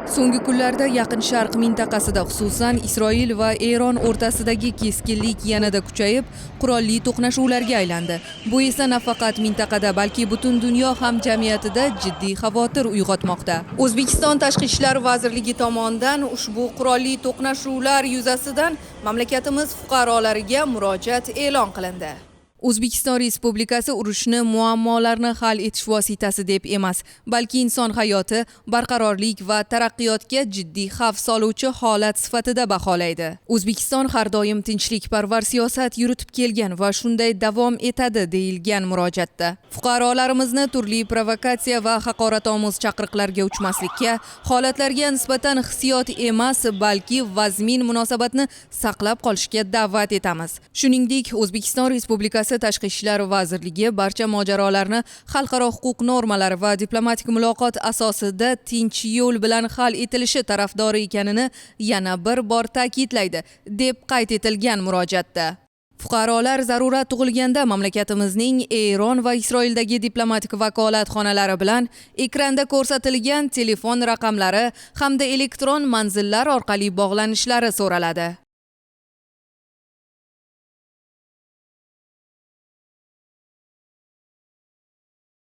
So'nggi kunlarda Yaqin Sharq mintaqasida, xususan Isroil va Eron o'rtasidagi keskinlik yanada kuchayib, qurolli to'qnashuvlarga aylandi. Bu esa nafaqat mintaqada, balki butun dunyo hamjamiyatida jiddiy xavotir uyg'otmoqda. O'zbekiston Tashqi ishlar vazirligi tomonidan ushbu qurolli to'qnashuvlar yuzasidan mamlakatimiz fuqarolariga murojaat e'lon qilindi. O'zbekiston Respublikasi urushni muammolarni hal etish vositasi deb emas, balki inson hayoti, barqarorlik va taraqqiyotga jiddiy xavf soluvchi holat sifatida baholaydi. O'zbekiston har doim tinchlikparvar siyosat yuritib kelgan va shunday davom etadi, deyilgan murojaatda. Fuqarolarimizni turli provokatsiya va haqoratomuz chaqiriqlarga uchmaslikka, holatlarga nisbatan hissiyot emas, balki vazmin munosabatni saqlab qolishga da'vat etamiz. Shuningdek, O'zbekiston Respublikasi Tashqi ishlar vazirligi barcha mojarolarni xalqaro huquq normalari va diplomatik muloqot asosida tinch yo'l bilan hal etilishi tarafdori ekanini yana bir bor ta'kidlaydi, deb qayd etilgan murojaatda. Fuqarolar zarurat tug'ilganda mamlakatimizning Eron va Isroildagi diplomatik vakolatxonalari bilan ekranda ko'rsatilgan telefon raqamlari hamda elektron manzillar orqali bog'lanishlari so'raladi.